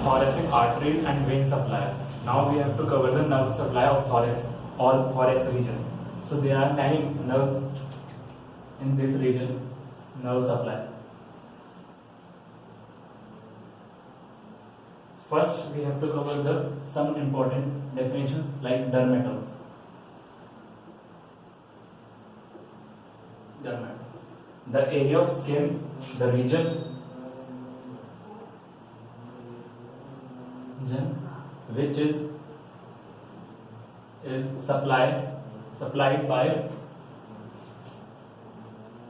thoracic artery and vein supply. Now we have to cover the nerve supply of thorax or thorax region. So there are many nerves in this region, nerve supply. First, we have to cover some important definitions like dermatome. The area of skin, the region which is supplied by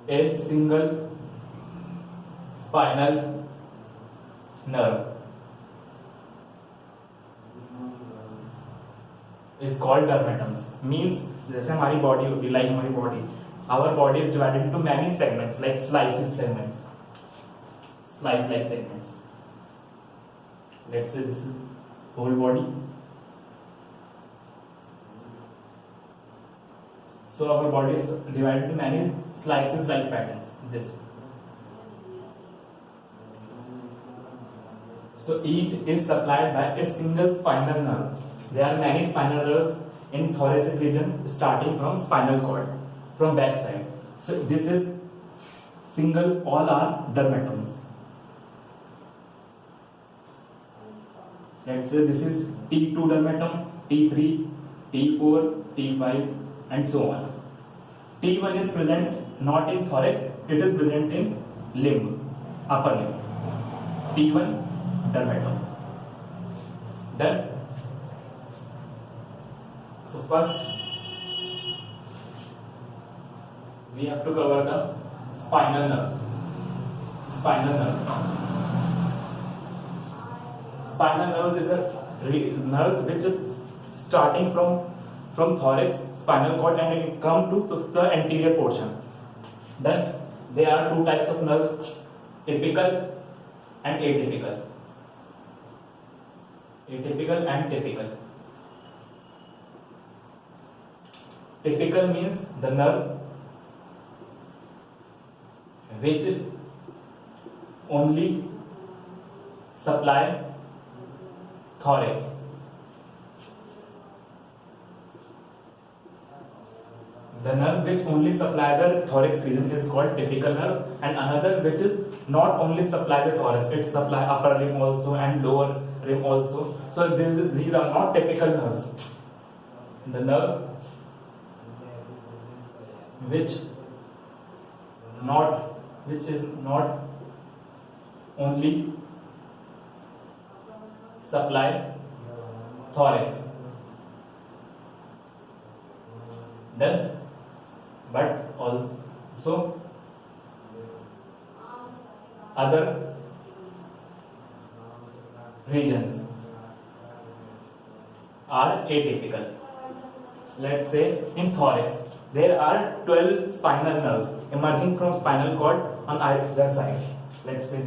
a single spinal nerve is called dermatomes. Means जैसे हमारी body होती है, like हमारी body, our body is divided into many segments like slice like segments. Let's say this is whole body. So our body is divided into many slices like patterns. This. So each is supplied by a single spinal nerve. There are many spinal nerves in thoracic region starting from spinal cord, from back side. So this is single, all are dermatomes. Let's say this is T2 dermatome, T3, T4, T5 and so on. T1 is present not in thorax, it is present in limb, upper limb. T1 dermatome. Done. So first we have to cover the spinal nerves. Spinal nerve is a nerve which is starting from thorax, spinal cord, and it come to the anterior portion. Then there are two types of nerves, typical and atypical. Atypical and typical. Typical means the nerve which only supply thorax. The nerve which only supply the thorax region is called typical nerve, and another which is not only supply the thorax, it supply upper limb also and lower limb also. So these are not typical nerves. The nerve which is not only supply thorax, then but also other regions are atypical. Let's say in thorax there are 12 spinal nerves emerging from spinal cord on either side. Let's say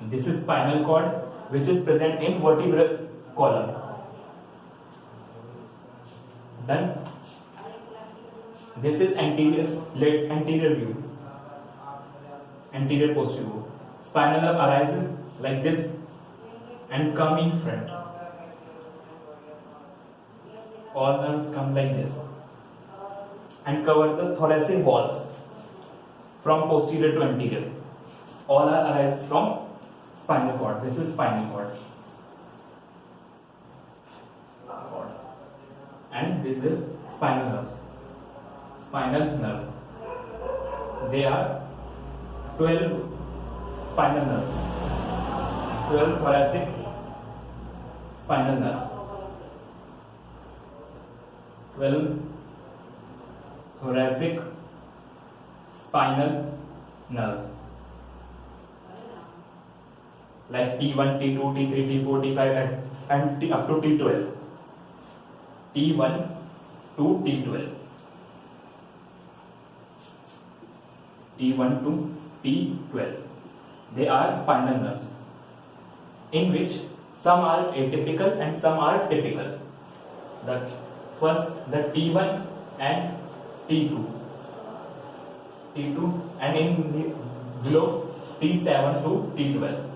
this is spinal cord which is present in vertebral column. Then this is anterior view, anterior posterior view. Spinal nerve arises like this and come in front. All nerves come like this and cover the thoracic walls from posterior to anterior. All are arise from spinal cord. This is spinal cord. And this is spinal nerves. Spinal nerves. They are 12 spinal nerves. 12 thoracic spinal nerves. 12 thoracic spinal nerves like T1, T2, T3, T4, T5 and up to T12. T1 to T12. T1 to T12. They are spinal nerves in which some are atypical and some are typical. The first, the T1 and T2. T2 and in below T7 to T12.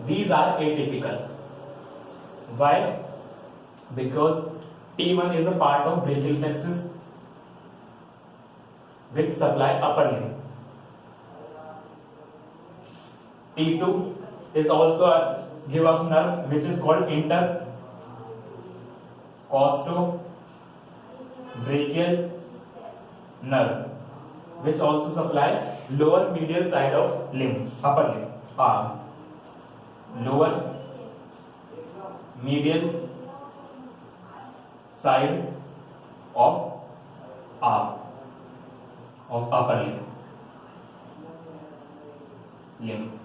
These are atypical. Why? Because T1 is a part of brachial plexus which supply upper limb. T2 is also a give up nerve which is called intercostobrachial nerve, which also supply lower medial side of limb, upper limb, arm. Lower medial side of arm, of upper limb.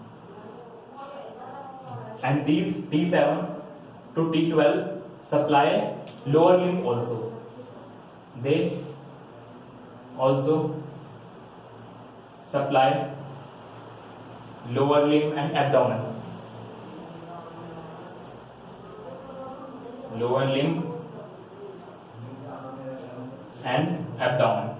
And these T7 to T12 supply lower limb also. They also supply lower limb and abdomen. Lower limb and abdomen.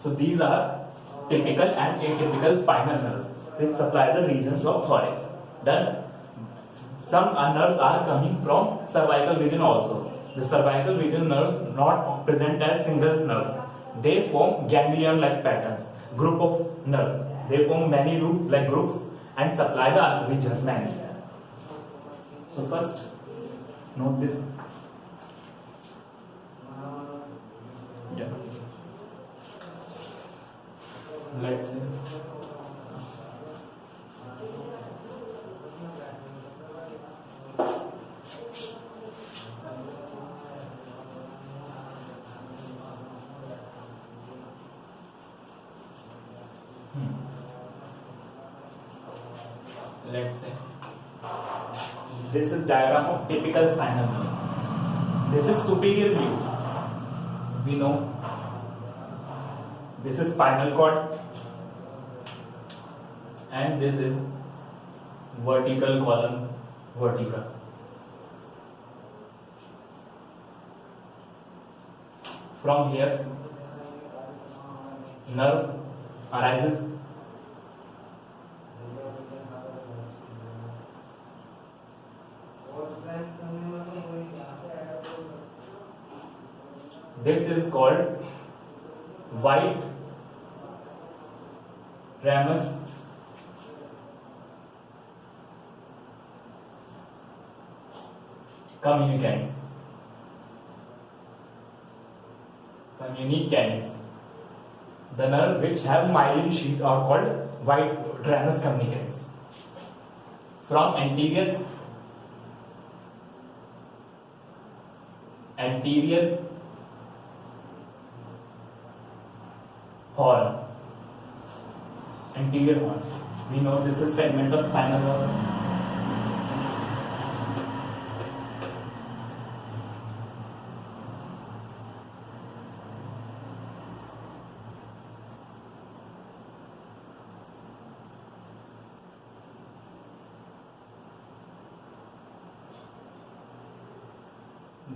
So these are typical and atypical spinal nerves which supply the regions of thorax. Then some nerves are coming from cervical region also. The cervical region nerves not present as single nerves. They form ganglion-like patterns, group of nerves. They form many roots like groups and supply the other regions many. So first, note this. Yeah. Let's see. Let's say this is diagram of typical spinal nerve. This is superior view. We know this is spinal cord and this is vertebral column, vertebra. From here nerve arises. This is called white ramus communicans. The nerve which have myelin sheath are called white ramus communicans. From anterior horn. We know this is segment of spinal nerve.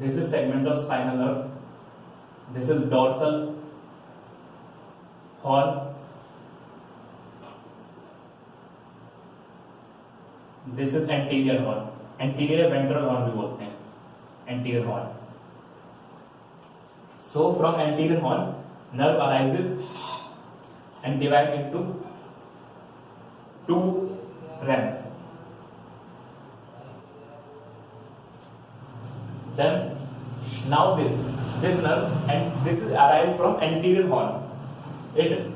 This is segment of spinal nerve. This is dorsal horn. This is anterior horn. Anterior ventral horn भी बोलते हैं. Anterior horn. So from anterior horn, nerve arises and divides into two ramus. Then now this nerve and this is arise from anterior horn. It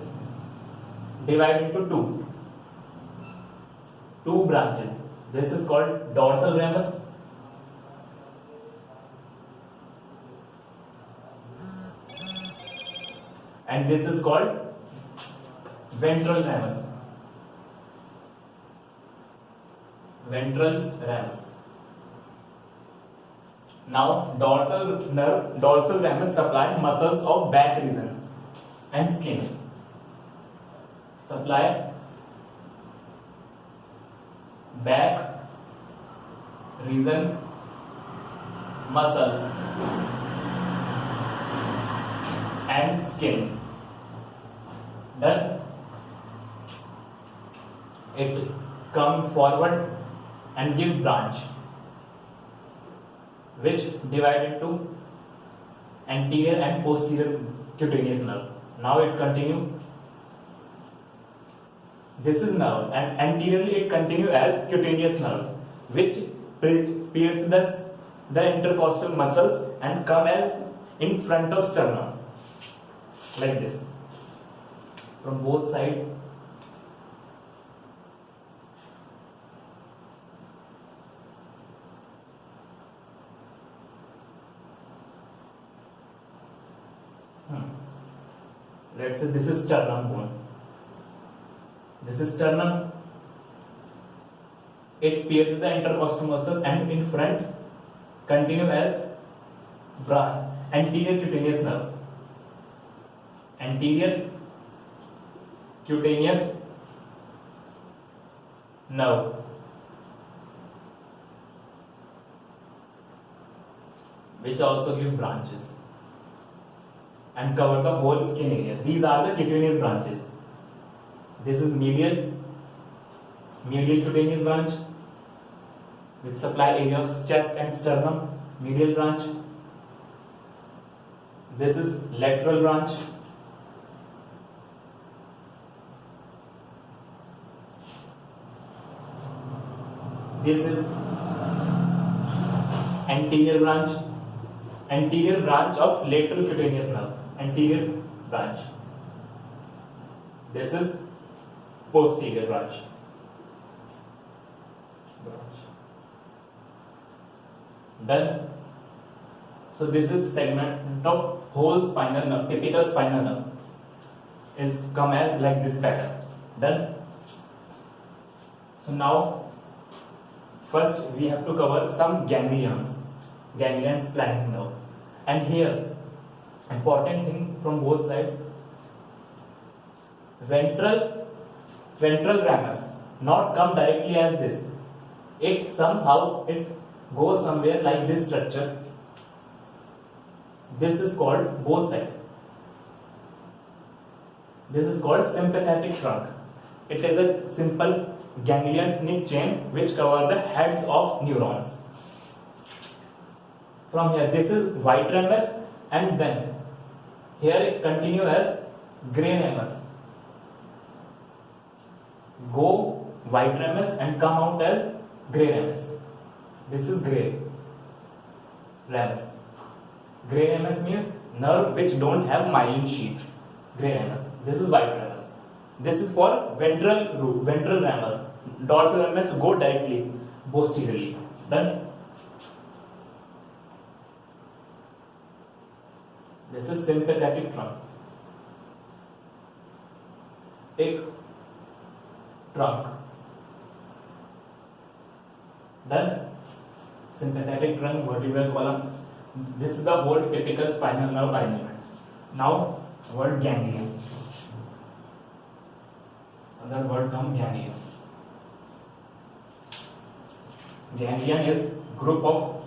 divides into two branches. This is called dorsal ramus and this is called ventral ramus. Now dorsal ramus supply muscles of back region and skin. Supply back region muscles and skin. Then it come forward and give branch, which divide into anterior and posterior cutaneous nerve. Now it continue. This is nerve, and anteriorly it continue as cutaneous nerve, which pierce the intercostal muscles and come as in front of sternum, like this, from both sides. Let's say this is sternum bone. This is sternum. It pierces the intercostal muscles and in front continue as anterior cutaneous nerve. Anterior cutaneous nerve. Which also give branches and cover the whole skin area. These are the cutaneous branches. This is medial cutaneous branch, which supply area of chest and sternum, medial branch. This is lateral branch. This is anterior branch of lateral cutaneous nerve, anterior branch. This is posterior branch. Done. So this is segment of whole spinal nerve, typical spinal nerve is come as like this pattern. Done. So now first we have to cover some ganglions, splanchnic nerve. And here important thing from both sides, ventral ramus not come directly as this. It somehow goes somewhere like this structure. This is called both sides. This is called sympathetic trunk. It is a simple ganglionic chain which cover the heads of neurons. From here, this is white ramus, and then here it continue as grey ramus. Go white ramus and come out as grey ramus. This is grey ramus. Grey ramus means nerve which don't have myelin sheath. Grey ramus. This is white ramus. This is for ventral ramus. Dorsal ramus go directly posteriorly. Done. This is sympathetic trunk. Take trunk. Done. Sympathetic trunk, vertebral column. This is the whole typical spinal nerve arrangement. Now, word ganglion. Another word comes ganglion. Ganglion is group of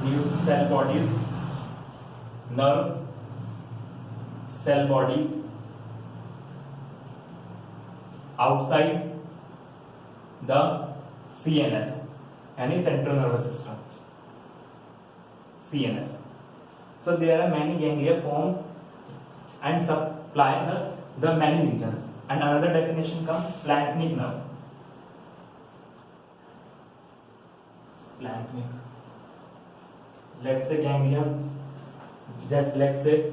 new cell bodies, nerve cell bodies outside the CNS, any central nervous system. CNS. So there are many ganglia formed and supply the many regions. And another definition comes splanchnic nerve. Splanchnic. Let's say ganglion. Just let's say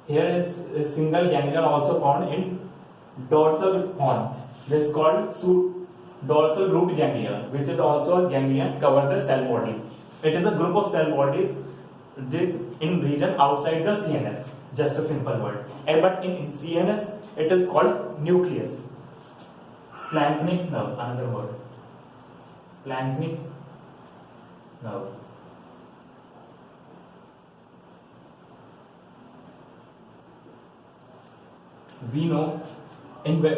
here is a single ganglion also found in dorsal horn. This is called dorsal root ganglion, which is also a ganglion cover the cell bodies. It is a group of cell bodies this in region outside the CNS. Just a simple word. But in CNS it is called nucleus. Splanchnic nerve, another word. Splanchnic nerve. We know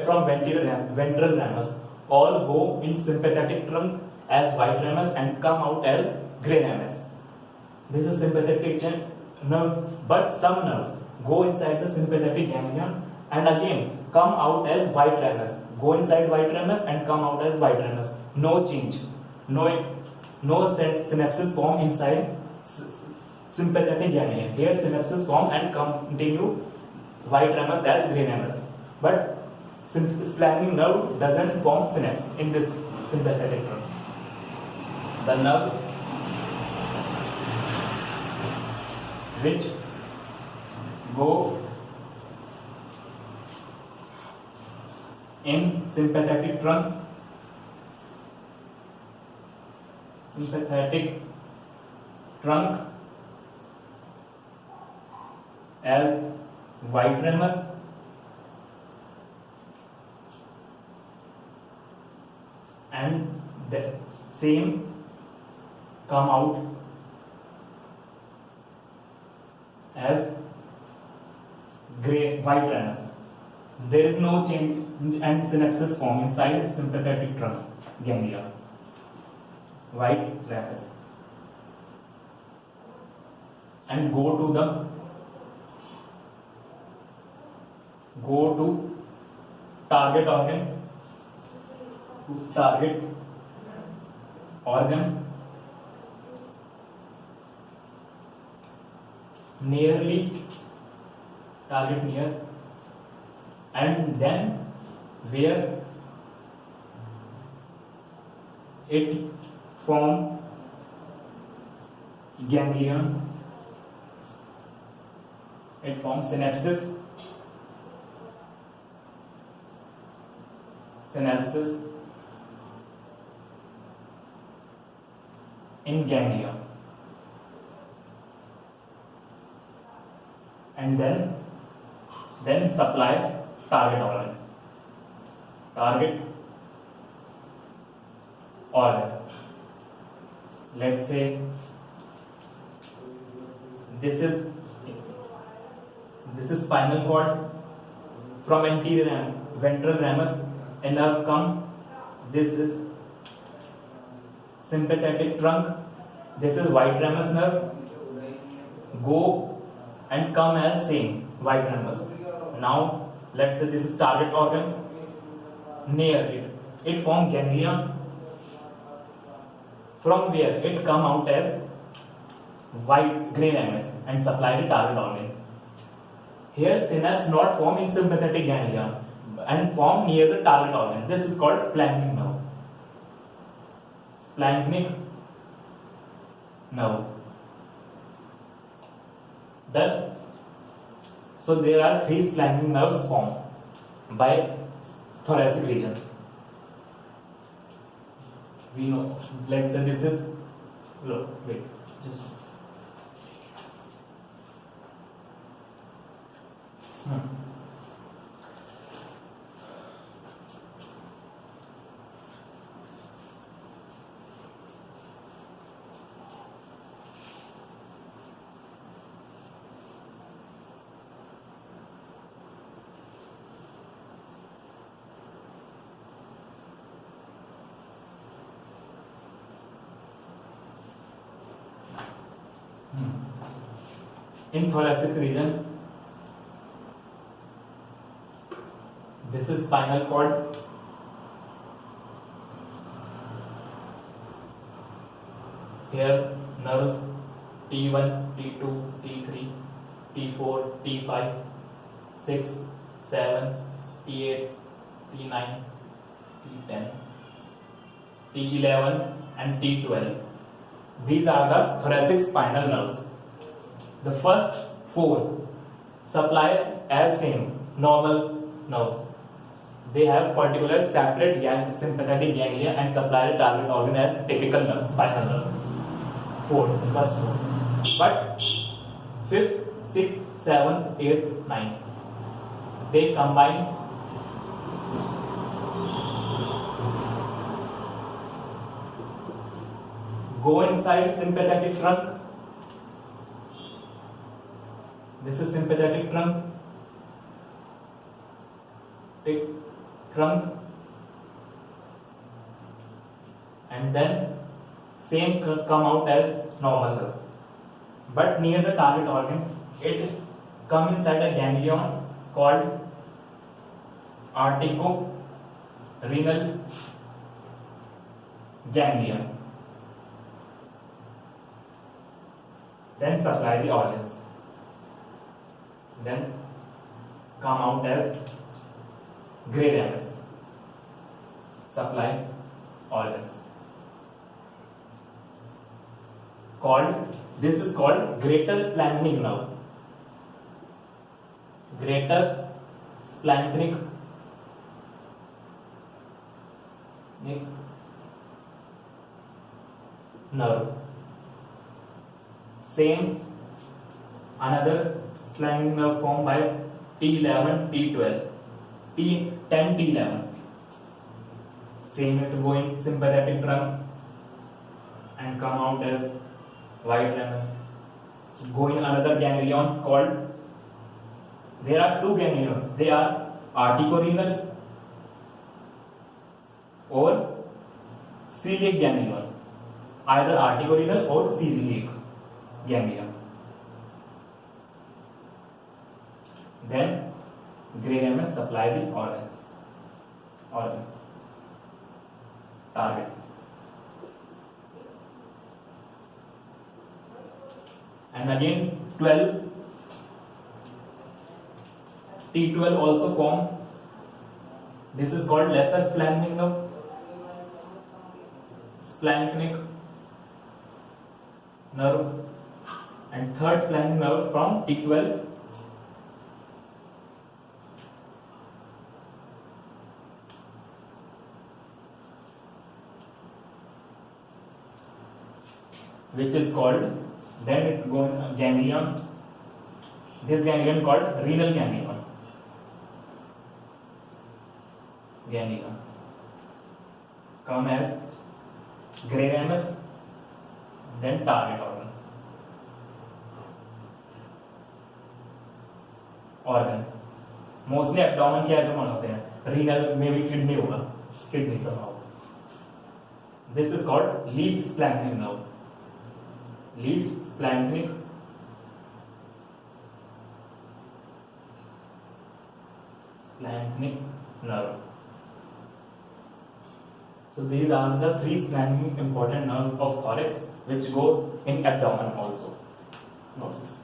from ventral ramus all go in sympathetic trunk as white ramus and come out as grey ramus. This is sympathetic nerves, but some nerves go inside the sympathetic ganglion and again come out as white ramus. Go inside white ramus and come out as white ramus. No change. No synapses form inside sympathetic ganglion. Here synapses form and continue white ramus as gray ramus. But splenic nerve doesn't form synapse in this sympathetic nerve. The nerve which go in sympathetic trunk as white ramus and the same come out as white ramus. There is no change and synapses form inside sympathetic trunk ganglia. White ramus. And go to target organ target near, and then where it form ganglion, it forms synapses in ganglia, and then supply target organ. Let's say this is spinal cord. From anterior ventral ramus a nerve come. This is sympathetic trunk. This is white ramus nerve. Go and come as same white ramus. Now let's say this is target organ. Near it form ganglion, from where it come out as white gray ramus and supply the target organ. Here synapse not form in sympathetic ganglia and form near the target organ. This is called splanchnic nerve. Done. So there are 3 splanchnic nerves formed by thoracic region. We know. Let's say this is. Look, wait, just. In thoracic region, this is spinal cord. Here nerves T1, T2, T3, T4, T5, 6, 7, T8, T9, T10, T11 and T12. These are the thoracic spinal nerves. The first 4 supply as same normal nerves. They have particular separate sympathetic ganglia and supply the target organ as typical nerve, spinal nerve. 4, first 4. But 5th, 6th, 7th, 8th, 9th, they combine go inside sympathetic trunk. This is sympathetic trunk. Take trunk and then same come out as normal nerve. But near the target organ, it come inside a ganglion called arterial ganglia. Then supply the organs. Then come out as gray ramus. Supply organs. This is called greater splanchnic nerve. Greater splanchnic nerve. Same another splanchnic nerve formed by T11, T12, T10, T11. Same it go in sympathetic trunk and come out as white ramus. Go in another ganglion called, there are two ganglions, they are articorenal or celiac ganglion, either articorenal or celiac ganglion. Then gray ramus supply the organ target. And again 12 T12 also form. This is called lesser splanchnic nerve, and third splanchnic nerve from T12 which is called, then it go ganglion. This ganglion called renal ganglion. Come as gray ramus, then target organ. Mostly abdomen के आगे होते हैं, renal में भी kidney होगा, kidney somehow. This is called least splanchnic nerve. Least splanchnic nerve. So these are the three splanchnic important nerves of thorax which go in abdomen also. Note this.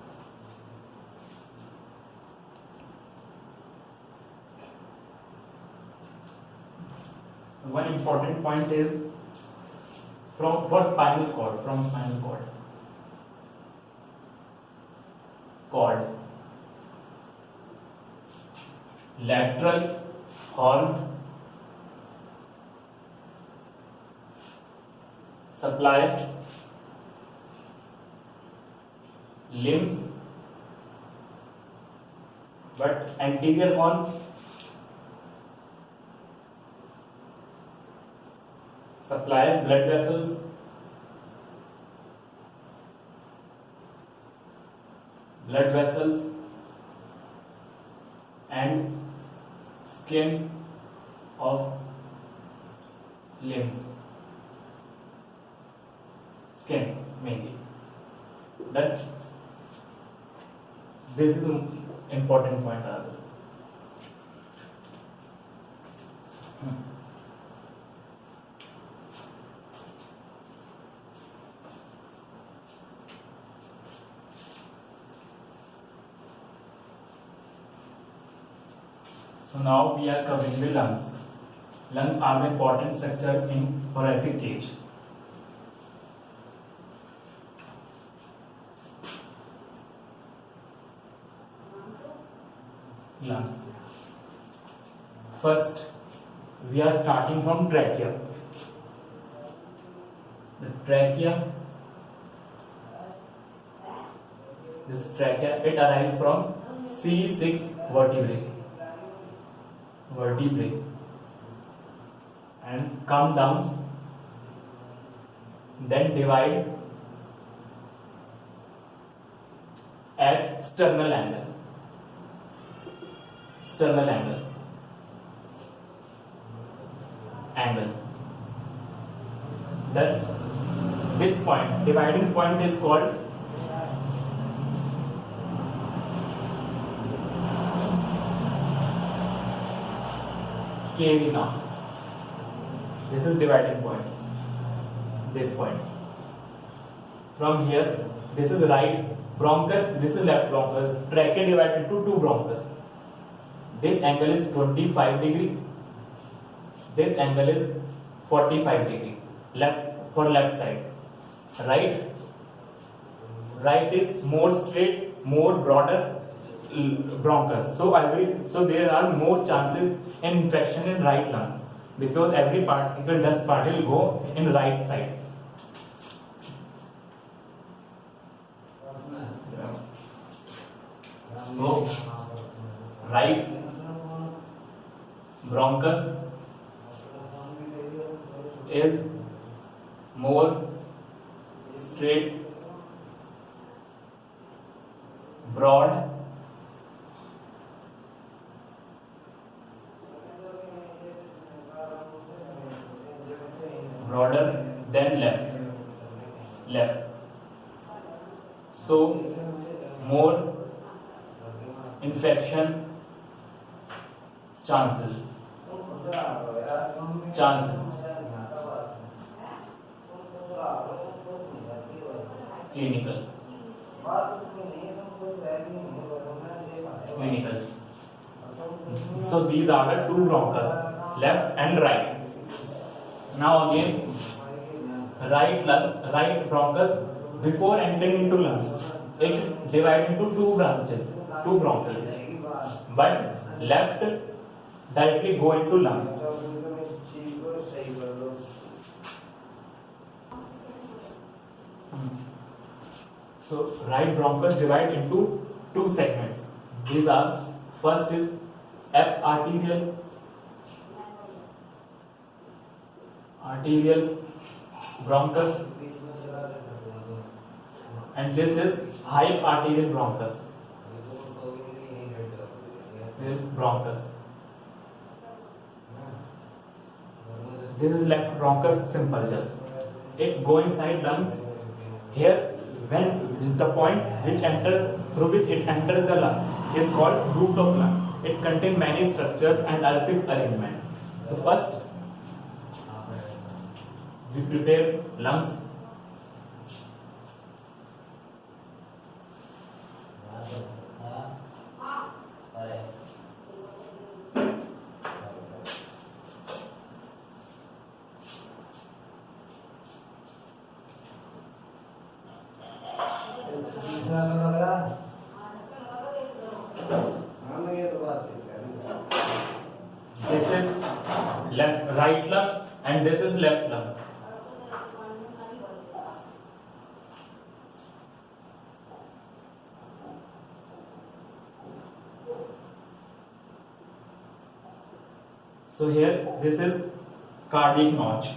One important point is for spinal cord, lateral horn supply limbs, but anterior horn supply blood vessels, and skin of limbs, skin mainly. That this is an important point. So now we are covering the lungs. Lungs are the important structures in thoracic cage. Lungs. First, we are starting from trachea. The trachea, this trachea, it arises from C6 vertebrae and come down, then divide at sternal angle. Then this point, dividing point, is called cavina. This is dividing point. This point. From here, this is right bronchus, this is left bronchus. Trachea divided into two bronchus. This angle is 25 degree. This angle is 45 degree. Left for left side. Right is more straight, more broader bronchus. So there are more chances in infection in right lung because every particle, dust particle go in right side. So right bronchus is more straight, broad, broader than left. So more infection chances. Clinical. So these are the two bronchus, left and right. Now again, right bronchus, before entering into lungs, it divides into two branches, two bronchi. But left directly go into lung. So right bronchus divide into two segments. These are, first is arterial bronchus, and this is hyparterial bronchus. This is left bronchus, simple, just it go inside lungs. Here, when the point through which it enters the lungs is called root of lung. It contains many structures and fixed arrangement. So first, we prepare lungs. This is right lung and this is left lung. So here this is cardiac notch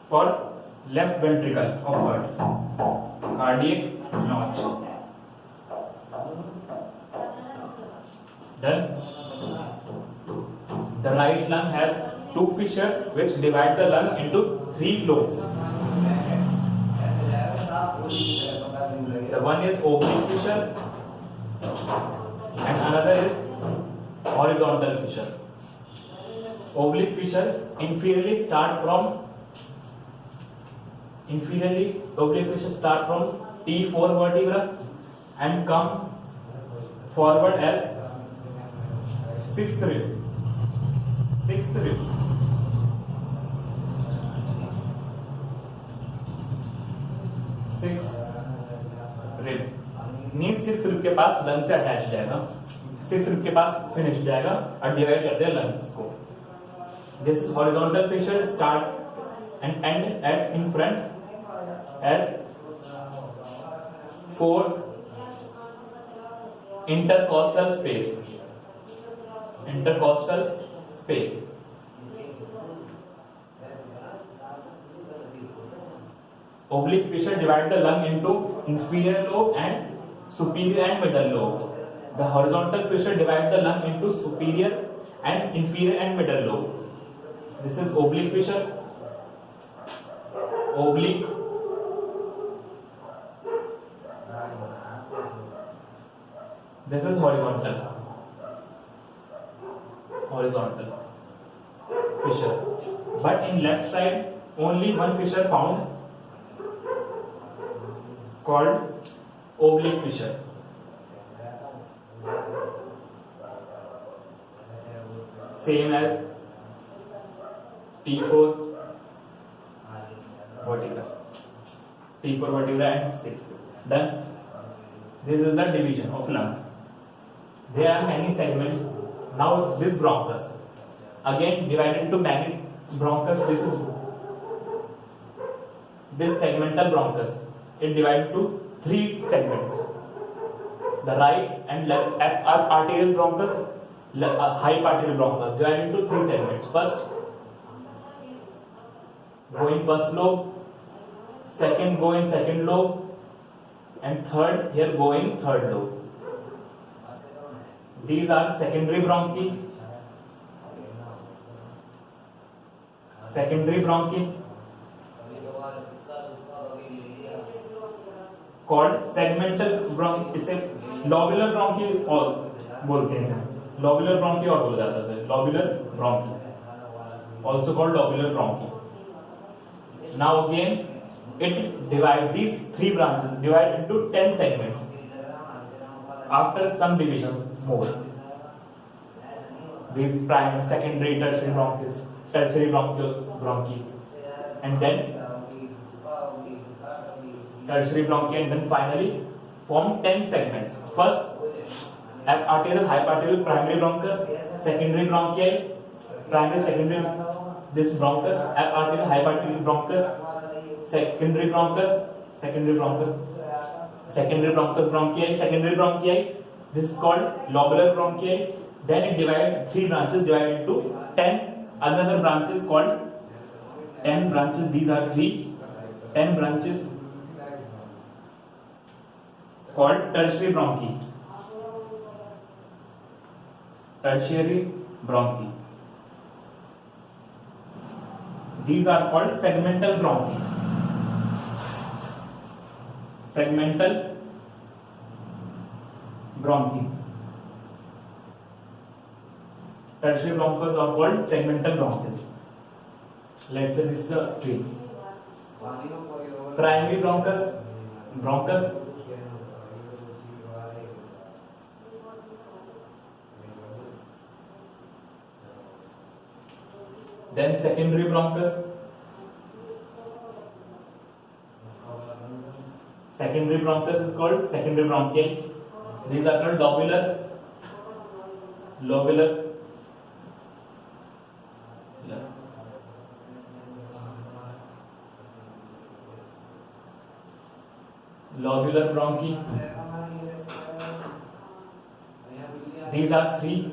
for left ventricle of heart. Cardiac notch. Done. The right lung has two fissures which divide the lung into three lobes. The one is oblique fissure and another is horizontal fissure. Oblique fissure inferiorly start from T4 vertebra and come forward as sixth rib. Sixth rib means six rib के पास lung से attach जाएगा, six rib के पास finish जाएगा और divide कर दिया lungs को. This horizontal fissure start and end at in front as fourth intercostal space. Oblique fissure divide the lung into inferior lobe and superior and middle lobe. The horizontal fissure divide the lung into superior and inferior and middle lobe. This is oblique fissure. Oblique. This is horizontal. fissure, but in left side only one fissure found called oblique fissure. Same as T4 vertebra, T4 vertebra and 6. Done. This is the division of lungs. There are many segments. Now this bronchus again divided into many bronchus. This segmental bronchus, it divided to 3 segments. The right and left arterial bronchus, high arterial bronchus divided into 3 segments. First go in first lobe, second go in second lobe, and third here go in third lobe. These are secondary bronchi. Secondary bronchi called segmental bronchi. इसे lobular bronchi also बोलते हैं. Lobular bronchi और बोला जाता है. Lobular bronchi, also called lobular bronchi. Now again it divide these 3 branches divide into 10 segments after some divisions more. These primary, secondary, tertiary bronchus, tertiary bronchi, and then tertiary bronchi, and then finally form 10 segments. First arterial, hyparterial, primary bronchus, secondary bronchi, primary, secondary, this bronchus, arterial, hyparterial bronchus, secondary bronchus, secondary bronchus, secondary bronchus bronchi, secondary bronchi. This is called lobular bronchi. Then it divided 3 branches divided into 10 another branches called 10 branches. These are 10 branches called tertiary bronchi. Tertiary bronchi. These are called segmental bronchi. Segmental bronchi. Tertiary bronchus are called segmental bronchus. Let's say this is the tree. Primary bronchus, then secondary bronchus, secondary bronchus is called secondary bronchi. These are called lobular, lobular bronchi. These are 3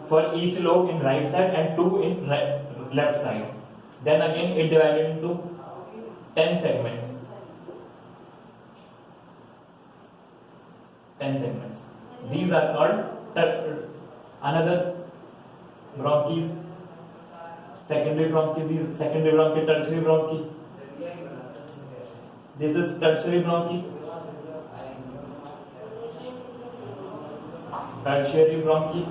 for each lobe in right side and 2 in left side. Then again it divided into 10 segments. 10 segments. These are called another bronchis, secondary bronchi. These secondary bronchi, tertiary bronchi. This is tertiary bronchi. Tertiary bronchi.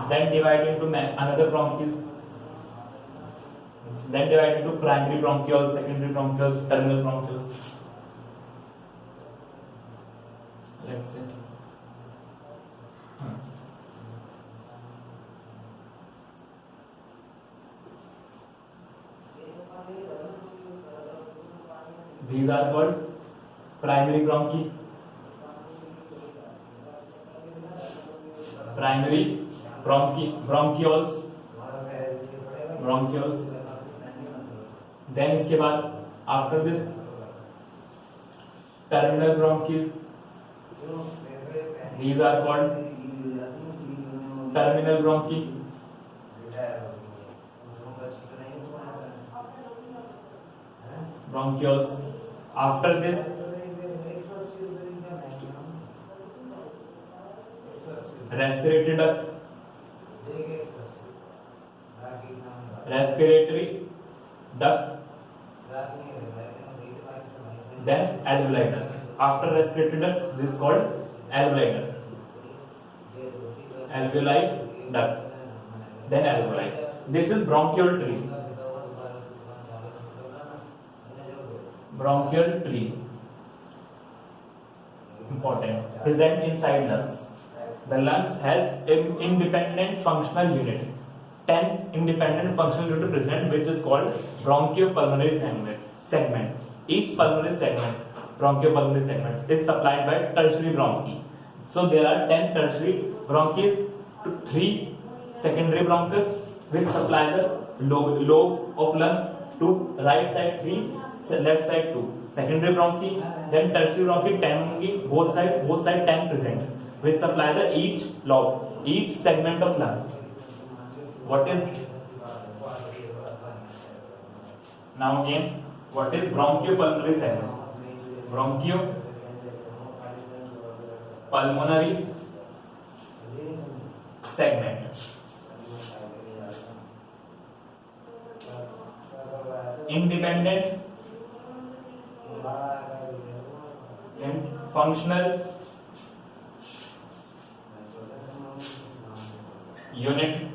Then divide into another bronchis. Then divide into primary bronchioles, secondary bronchioles, terminal bronchioles. Let's say. These are called primary bronchi. Primary bronchioles. Then इसके बाद after this terminal bronchi. These are called terminal bronchi. Bronchioles. After this respiratory duct, then alveoli duct. After respiratory duct, this is called alveoli duct. alveoli duct, then alveoli. This is bronchial tree. Bronchial tree, important, present inside lungs. The lungs has an independent functional unit. 10 independent functional unit present, which is called bronchopulmonary segment. Each pulmonary segment, bronchopulmonary segments, is supplied by tertiary bronchi. So there are 10 tertiary bronchi, 3 secondary bronchus, which supply the lobes of lung to right side 3, left side 2. Secondary bronchi, then tertiary bronchi 10 only, both side 10 present, which supply the each lobe, each segment of lung. What is now again? What is bronchopulmonary segment? Bronchopulmonary segment. Independent and functional unit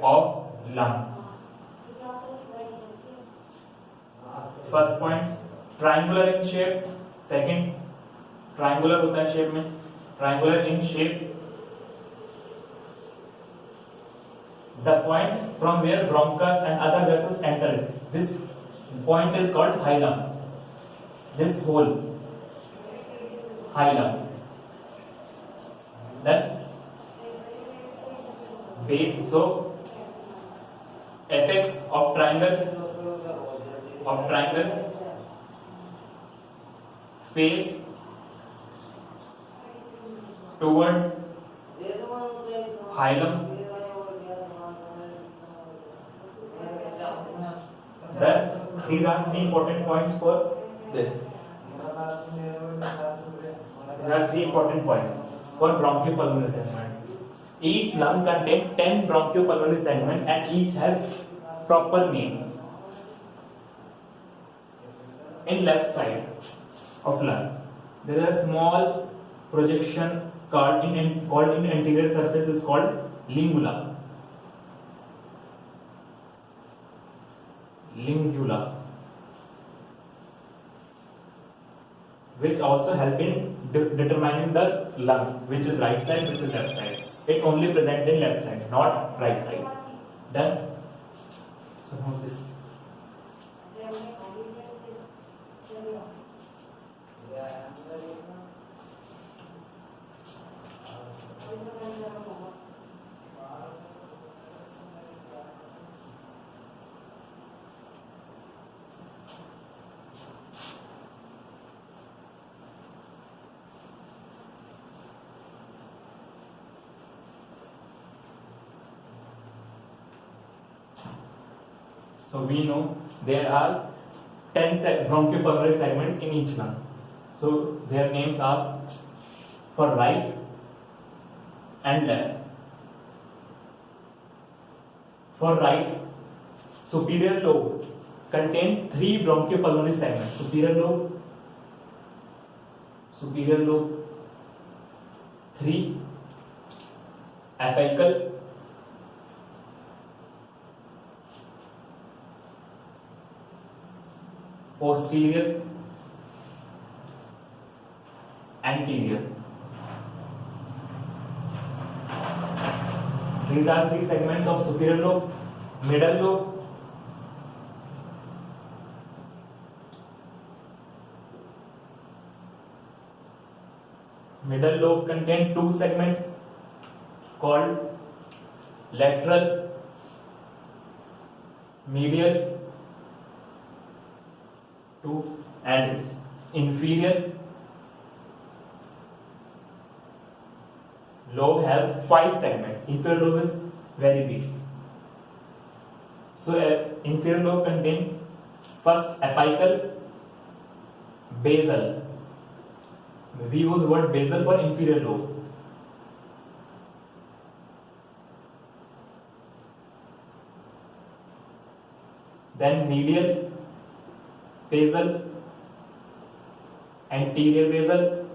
of lung. First point, triangular in shape. Second, triangular होता है shape में, triangular in shape. The point from where bronchus and other vessels enter, this point is called hilum. This hole, hilum. Then base, so apex of triangle face towards hilum. Then these are 3 important points for this. There are 3 important points for bronchopulmonary segment. Each lung contains 10 bronchopulmonary segments and each has proper name. In left side of lung, there is a small projection called in anterior surface is called lingula. Which also help in determining the lungs, which is right side, which is left side. It only present in left side, not right side. Done. So note this. So we know there are 10 bronchopulmonary segments in each lung. So their names are for right and left. For right, superior lobe contain 3 bronchopulmonary segments. Superior lobe 3, apical, posterior, anterior. These are 3 segments of superior lobe. Middle lobe contain 2 segments called lateral, medial, and inferior lobe has 5 segments. Inferior lobe is very big. So inferior lobe contains first apical, basal. We use the word basal for inferior lobe. Then medial, basal, anterior basal,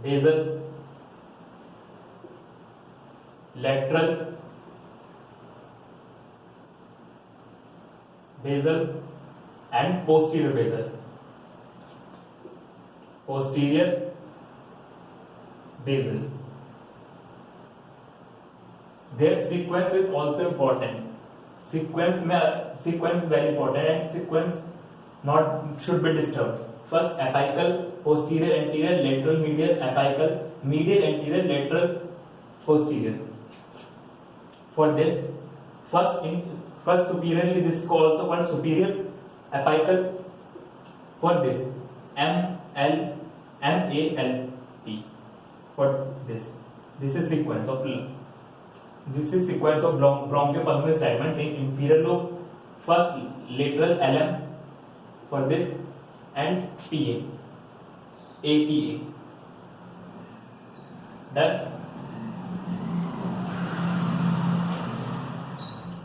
basal, lateral, basal and posterior basal. Posterior basal. Their sequence is also important. Sequence is very important and sequence not should be disturbed. First apical, posterior anterior, lateral medial, apical, medial anterior, lateral posterior. For this, first superiorly, this is also called superior apical. For this, MALP. For this is sequence of bronchopulmonary segments in inferior lobe. First lateral LM for this and APA. Done.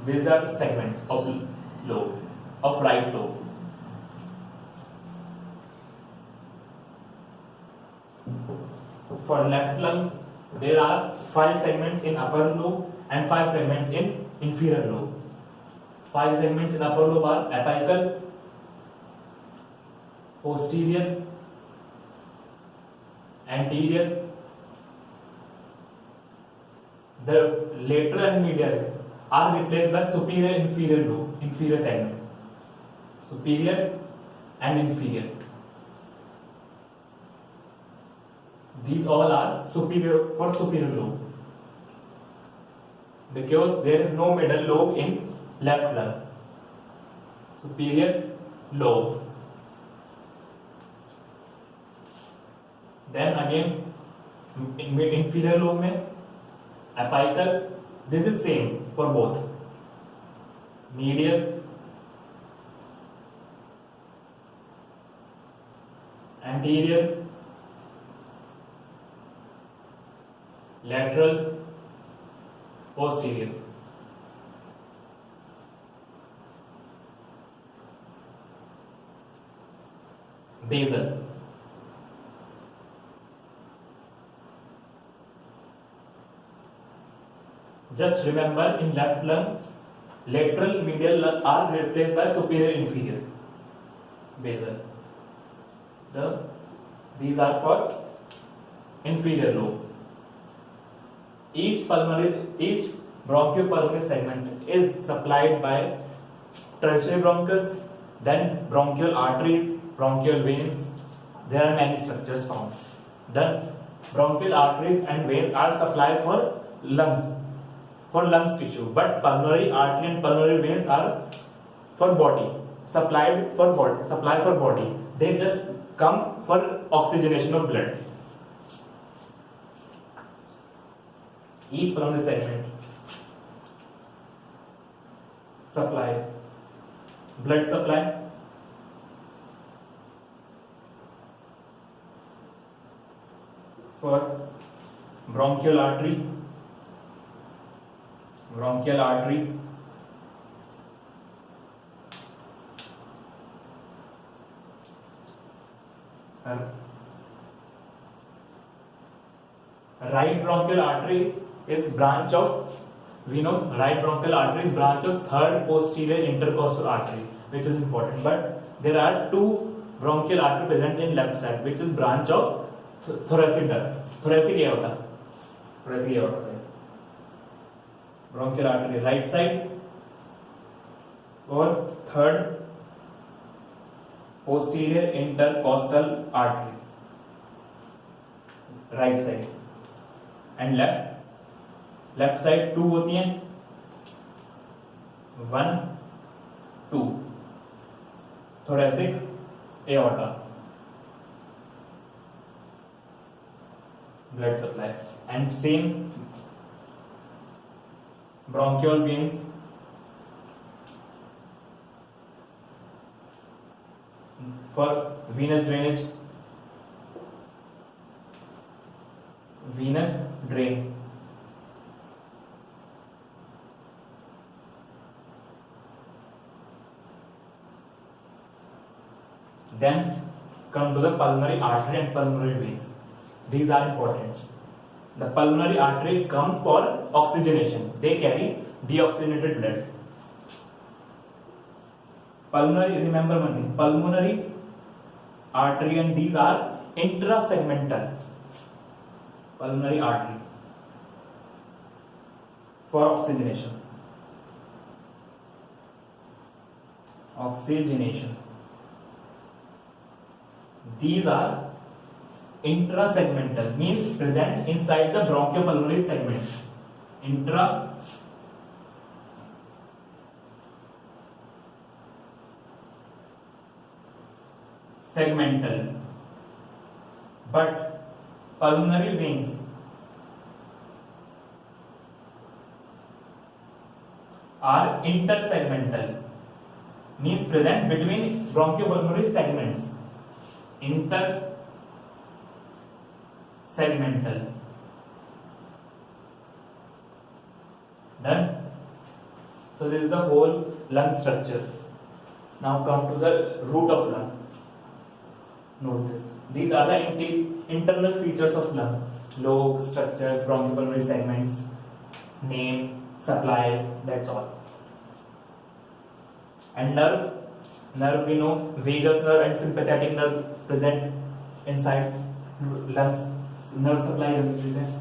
These are segments of right lobe. For left lung, there are 5 segments in upper lobe and 5 segments in inferior lobe. 5 segments in upper lobe are apical, posterior, anterior. The lateral and medial are replaced by superior and inferior lobe, inferior segment. Superior and inferior. These all are superior for superior lobe, because there is no middle lobe in left lung. Superior lobe. Then again in inferior lobe में apical, this is same for both. Medial, anterior, lateral, posterior. Basal. Just remember, in left lung, lateral, medial lung are replaced by superior, inferior. Basal. These are for inferior lobe. Each bronchopulmonary segment is supplied by tertiary bronchus, then bronchial arteries, bronchial veins. There are many structures found. Then bronchial arteries and veins are supplied for lungs tissue, but pulmonary artery and pulmonary veins are for body, supply for body. They just come for oxygenation of blood. Each pulmonary segment supply blood supply, for bronchial artery, right bronchial artery is branch of, we know right bronchial artery is branch of third posterior intercostal artery, which is important. But there are 2 bronchial artery present in left side, which is branch of thoracic duct, thoracic aorta. Bronchial artery right side or third posterior intercostal artery, right side, and left side 2 होती हैं, 1, 2 thoracic aorta, blood supply, and same bronchial veins, for venous drainage, venous drain. Then come to the pulmonary artery and pulmonary veins. These are important. The pulmonary artery come for oxygenation. They carry deoxygenated blood. Pulmonary, remember one thing, pulmonary artery, and these are intrasegmental. Pulmonary artery for oxygenation. Oxygenation. These are intrasegmental, means present inside the bronchopulmonary segments. Intrasegmental. But pulmonary veins are intersegmental, means present between bronchopulmonary segments. Intersegmental. Done. So this is the whole lung structure. Now come to the root of lung. Note this. These are the internal features of lung: lobe, structures, bronchopulmonary segments, name, supply. That's all. And nerve we know, vagus nerve and sympathetic nerve present inside lungs. Nerve supply is present.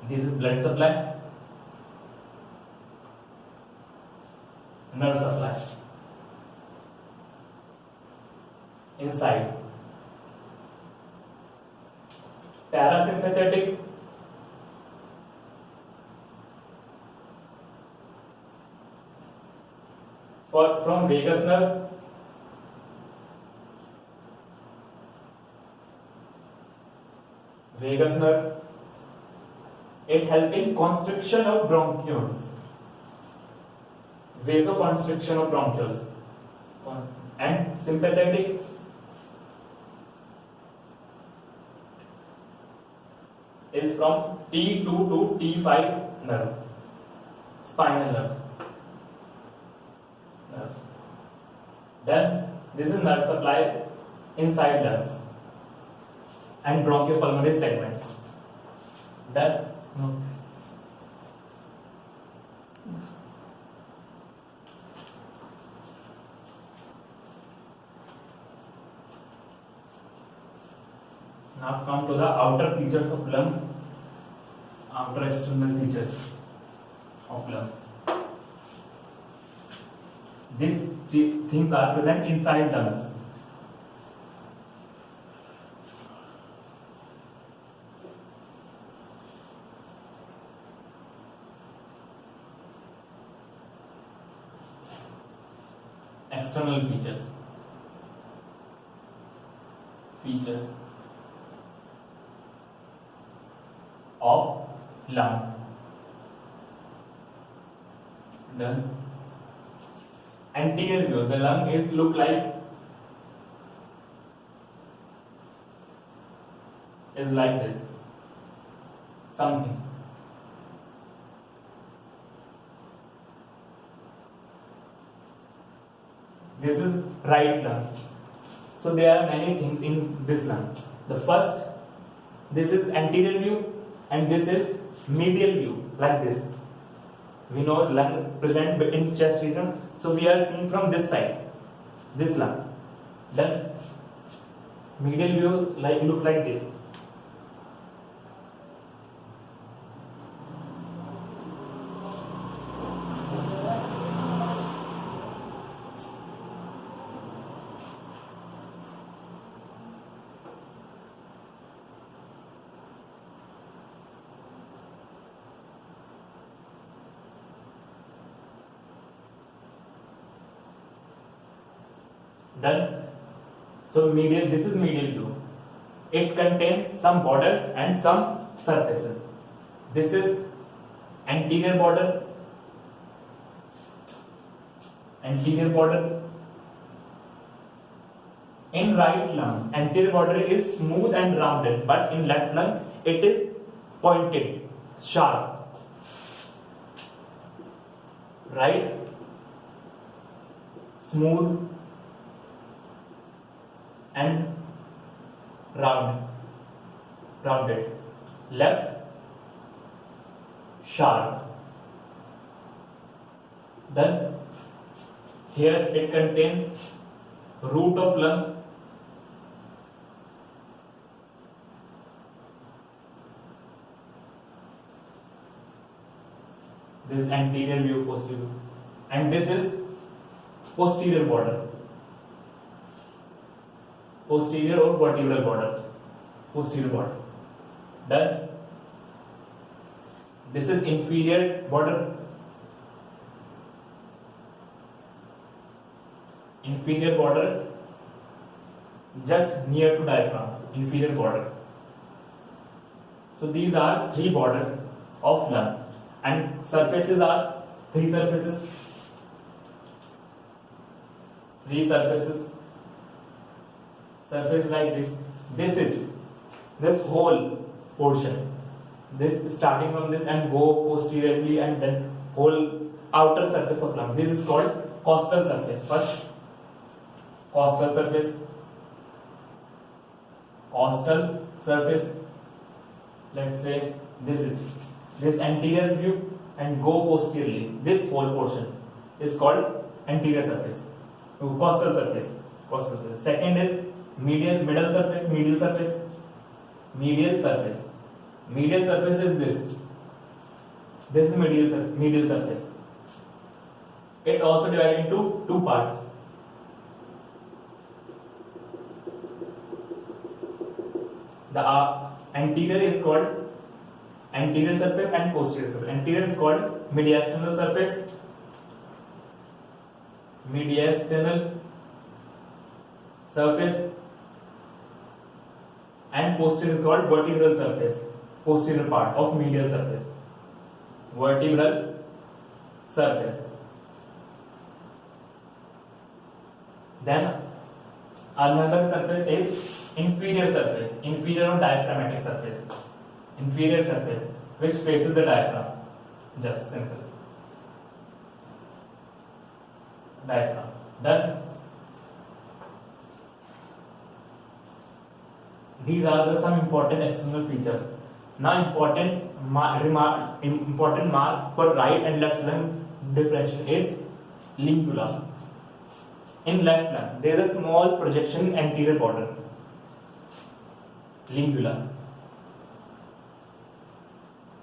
This is blood supply. Nerve supply inside. Parasympathetic from vagus nerve. Vagus nerve, it helps in constriction of bronchioles, vasoconstriction of bronchioles. And sympathetic is from T2 to T5 nerve, spinal nerves. Then this is nerve supply inside lungs and bronchopulmonary segments. Then note this. Now come to the outer features of lung, outer external features of lung. These things are present inside lungs. External features of lung. Done. Anterior view, the lung is look like this, something. This is right lung. So there are many things in this lung. The first, this is anterior view and this is medial view, like this. We know lung is present in chest region, so we are seeing from this side, this lung. Then medial view look like this. Done. So medial, this is medial view. It contains some borders and some surfaces. This is anterior border. In right lung, anterior border is smooth and rounded, but in left lung it is pointed, sharp. Right, smooth and round. rounded. Left, sharp. Then here it contains root of lung, this anterior view, posterior, and this is posterior border, posterior or vertebral border, posterior border. Then this is inferior border, inferior border just near to diaphragm, inferior border. So these are three borders of lung, and surfaces are three surfaces, surface like this. This is this whole portion, this starting from this and go posteriorly, and then whole outer surface of lung. This is called costal surface. First, costal surface, costal surface. Let's say this is this anterior view and go posteriorly. This whole portion is called anterior surface, costal surface. Costal surface. Second is middle surface, medial surface. Medial surface. Medial surface is this. This is medial surface. It also divided into two parts. The anterior is called anterior surface and posterior surface. Anterior is called mediastinal surface, mediastinal surface, and posterior is called vertebral surface, posterior part of medial surface, vertebral surface. Then another surface is inferior surface, inferior or diaphragmatic surface, inferior surface which faces the diaphragm. Just simple. Diaphragm. Then these are the some important external features. Now important mark for right and left lung differentiation is lingula. In left lung there is a small projection in anterior border, lingula,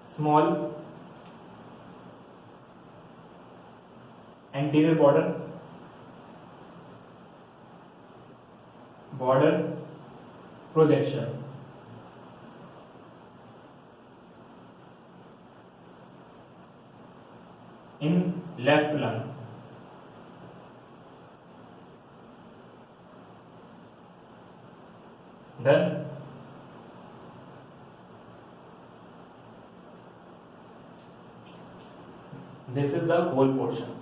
small anterior border, projection. In left lung, then this is the whole portion.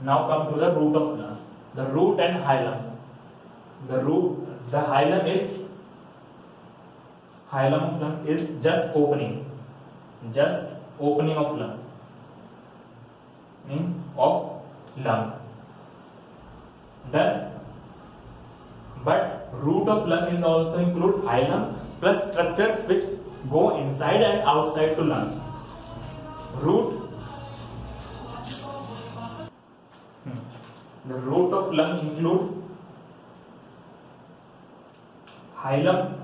Now come to the root of lung, the root and hilum. The hilum of lung is just opening of lung, Then, but root of lung is also include hilum plus structures which go inside and outside to lungs. The root of lung include hilum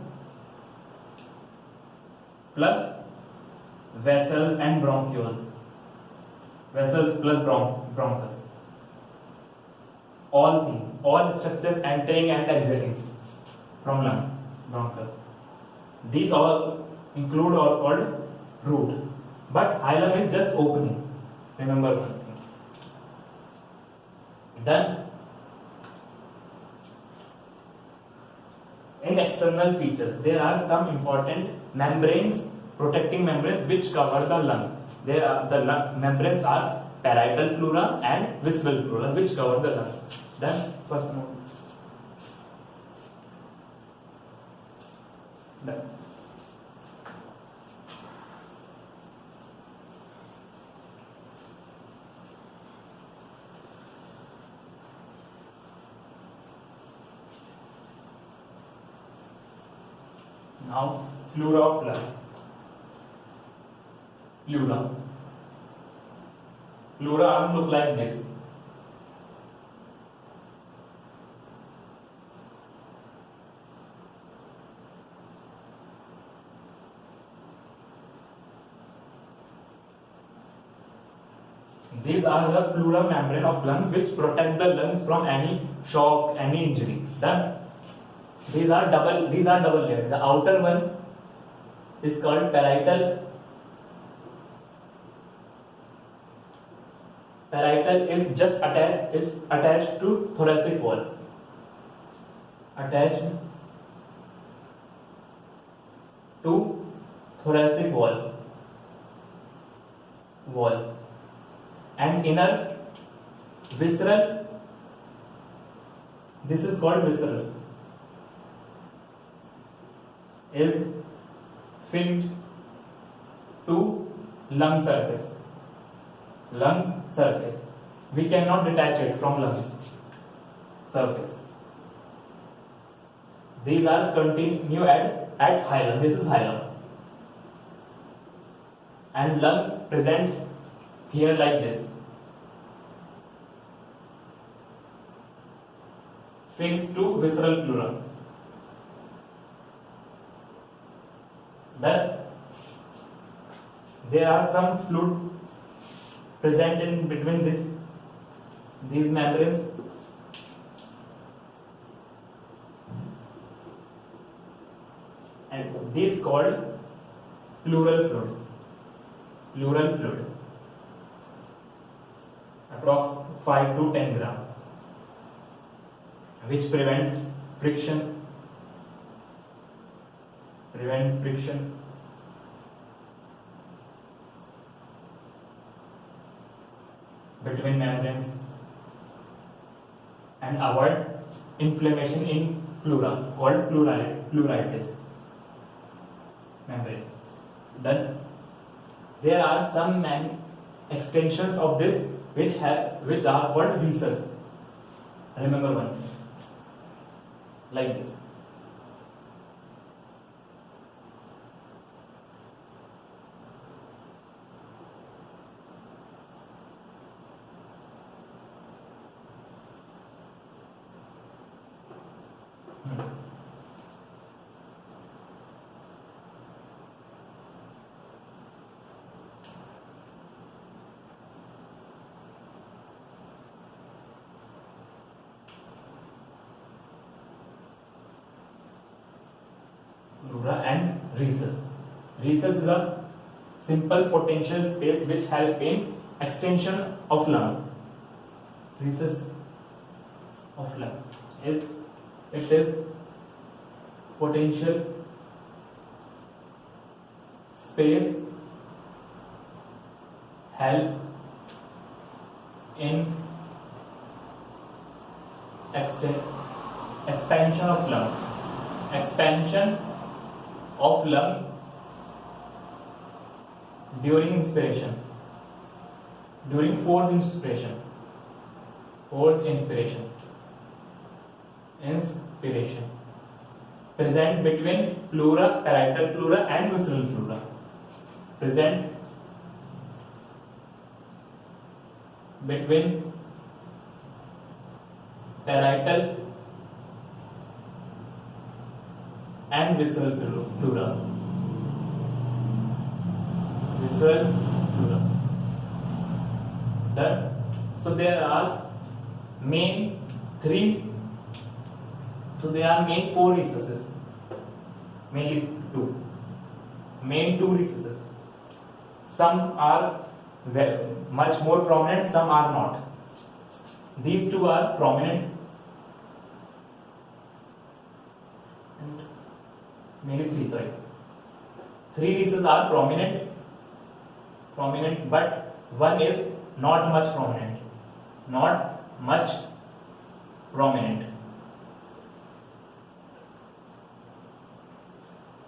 plus vessels and bronchioles. Vessels plus bronchus. All structures entering and exiting from lung, bronchus. These all include or called root. But hilum is just opening. Remember one thing. Then, in external features, there are some important membranes, protecting membranes which cover the lungs. The membranes are parietal pleura and visible pleura which cover the lungs. Then, first one. Done. Now pleura of lung. Pleura arm look like this. These are the pleural membrane of lung which protect the lungs from any shock, any injury. Then these are double layer. The outer one is called parietal. Parietal is just attached to thoracic wall. Attached to thoracic wall. And inner visceral, this is called visceral, is fixed to lung surface. We cannot detach it from lungs surface. These are continue at hilum. This is hilum, and lung present here like this, fixed to visceral pleura. Then there are some fluid present in between these membranes, and this called pleural fluid. Approx 5 to 10 gram, which prevent friction between membranes and avoid inflammation in pleura called pleuritis membranes. Then there are some extensions of this which are called recess. Remember one, like this. Pleura and recess. Recess is a simple potential space which help in extension of lung. Recess of lung is potential space help in expansion of lung during inspiration, during forced inspiration, present between pleura, parietal pleura and visceral pleura. Present between parietal and visceral pleura. So there are main four recesses, mainly two recesses. Some are much more prominent, some are not. These two are prominent, and mainly three recesses are prominent, but one is not much prominent.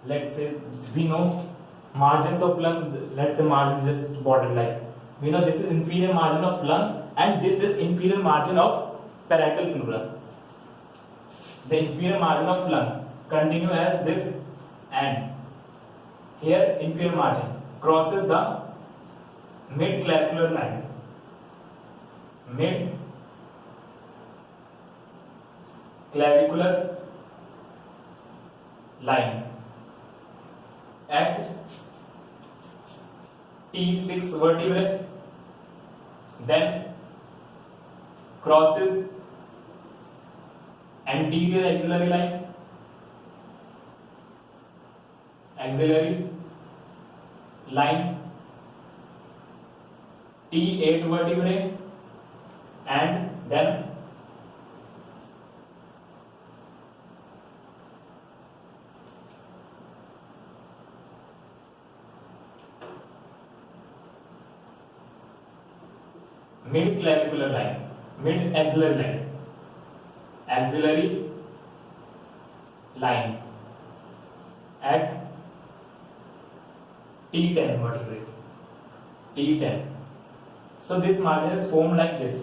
Let's say we know margins of lung. Let's say margin is just borderline. We know this is inferior margin of lung and this is inferior margin of parietal pleura. The inferior margin of lung continue as this and here inferior margin crosses the mid clavicular line, mid clavicular line at T6 vertebrae, then crosses anterior axillary line, T8 vertebrae, and then mid clavicular line, mid axillary line at T10 vertebrae, T10. So this margin is formed like this.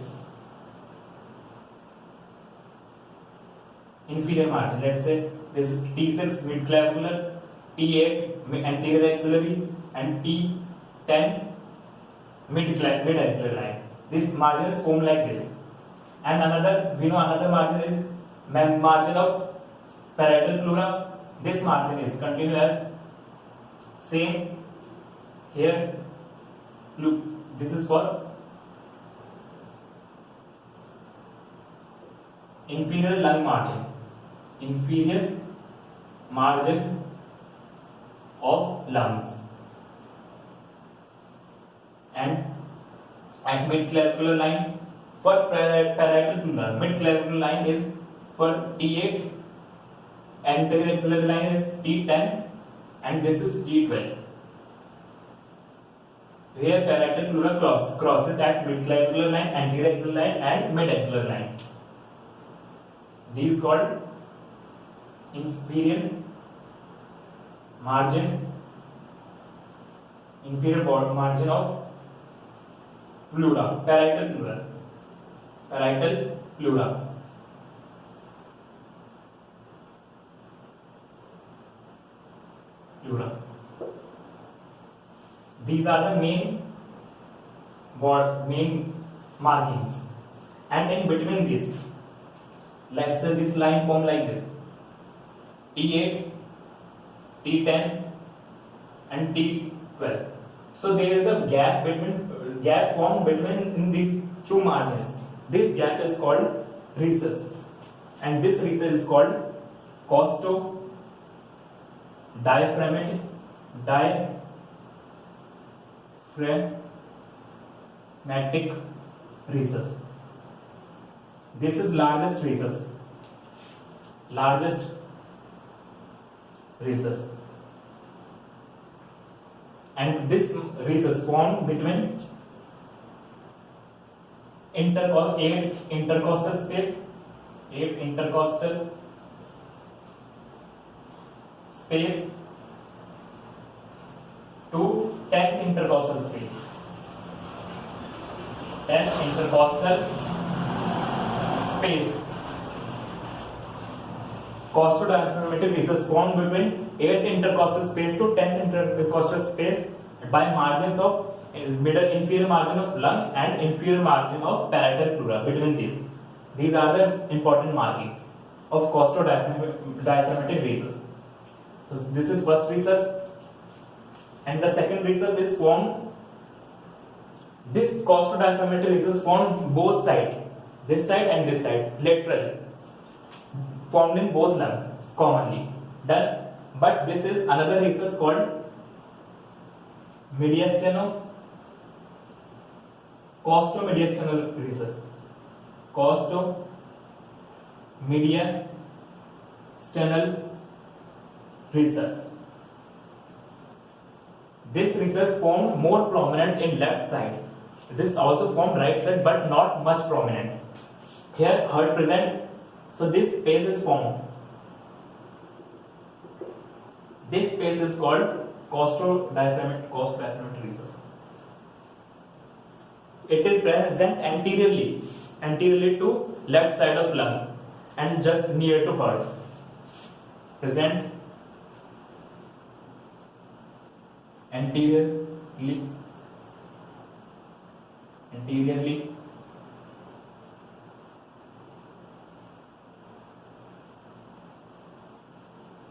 Inferior margin, let's say this is T6 mid clavicular, T8 anterior axillary, and T10 mid axillary line. This margin is formed like this. And another margin is margin of parietal pleura. This margin is continuous, same here. Look, this is for inferior lung margin, inferior margin of lungs, and at mid clavicular line for parietal pleura. Mid clavicular line is for T8, anterior axillary line is T10, and this is T12. Here parietal pleura crosses at mid clavicular line, anterior axillary line, and mid axillary line. These called inferior margin of pleura, parietal pleura. These are the main markings, and in between this, let's say this line formed like this: T8, T10, and T12. So there is a gap formed between these two margins. This gap is called recess, and this recess is called costodiaphragmatic recess. This is largest recess, and this recess formed between eight intercostal space to 10th intercostal space. 10th intercostal space. Costodiaphragmatic recess formed between 8th intercostal space to 10th intercostal space by margins of inferior margin of lung and inferior margin of parietal pleura. Between these are the important markings of costodiaphragmatic recess. So this is first recess, and the second recess is formed. This costodiaphragmatic recess formed both sides, this side and this side, laterally, formed in both lungs commonly done. But this is another recess called costomediastinal recess. Costomediastinal recess. This recess formed more prominent in left side. This also formed right side, but not much prominent. Here heart present, so this space is formed. This space is called costodiaphragmatic recess. It is present anteriorly to left side of lungs and just near to heart. Present anteriorly,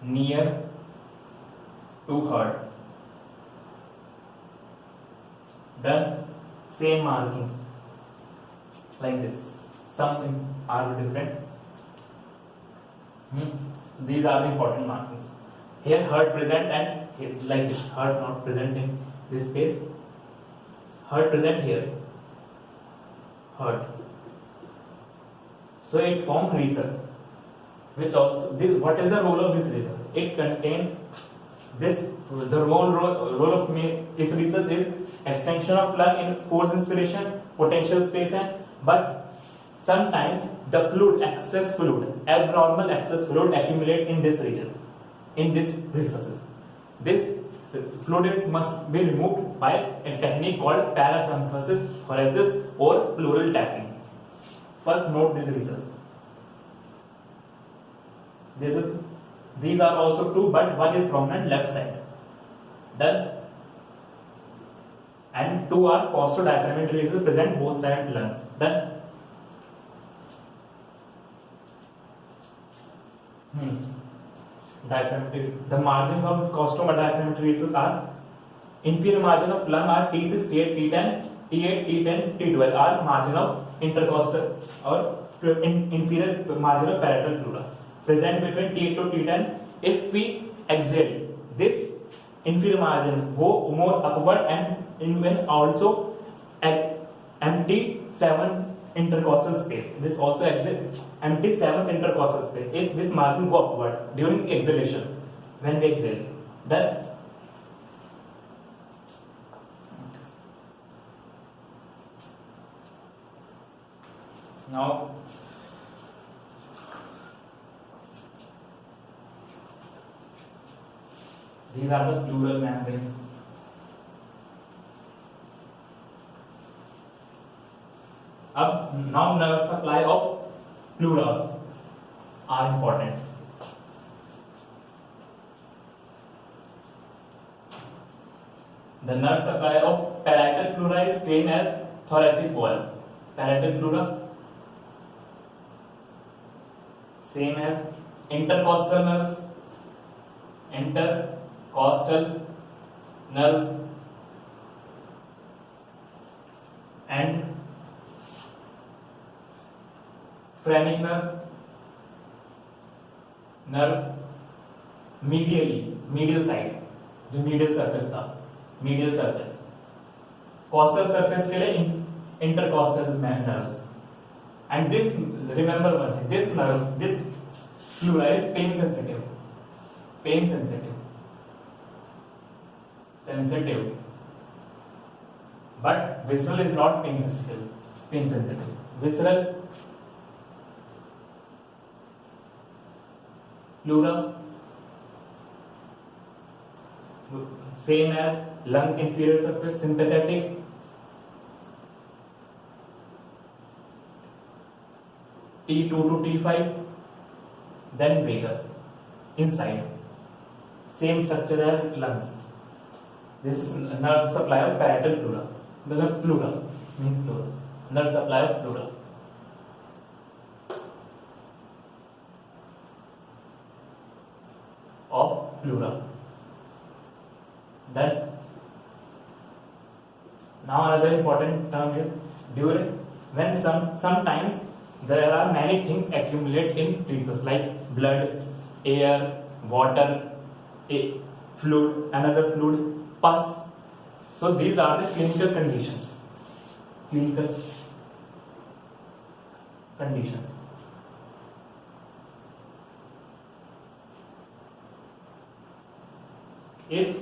near to heart. Done. Same markings like this. Some are different. So these are the important markings. Here heart present and here, like this, heart not present in this space. Heart present here. Heart. So it forms recess. Which also this, what is the role of this recess? It contains this. The role of this recess is extension of lung in force inspiration, potential space, and but sometimes the excess fluid, abnormal excess fluid accumulate in this region, in this recesses. This fluid must be removed by a technique called parasympathesis, thoracic, or pleural tapping. First note this recess. These are also two, but one is prominent left side. Done. And two are costodiaphragmatic recesses present both side lungs. Done. Diaphragmatic. The margins of costodiaphragmatic recesses are inferior margin of lung are T6, T8, T10, T8, T10, T12 are margin of intercostal or inferior margin of parietal pleura. Present between T8 to T10. If we exhale, this inferior margin go more upward and when also empty 7 intercostal space. This also empty 7th intercostal space. If this margin go upward during exhalation, when we exhale, then now these are the pleural membranes. Now nerve supply of pleuras are important. The nerve supply of parietal pleura is same as thoracic wall. Parietal pleura same as intercostal nerves. Intercostal nerves and phrenic nerve medial side, जो medial surface था, medial surface. Costal surface के लिए intercostal nerves. And this, remember one thing, this nerve, this pleura is pain sensitive. But visceral is not pain sensitive. Visceral pleura same as lungs inferior surface, sympathetic, T2 to T5, then vagus inside. Same structure as lungs. This is nerve supply of parietal pleura. The pleura means pleura. Nerve supply of pleura. Then now another important term is during when sometimes there are many things accumulate in recesses like blood, air, water, fluid, another fluid, pus. So these are the clinical conditions. If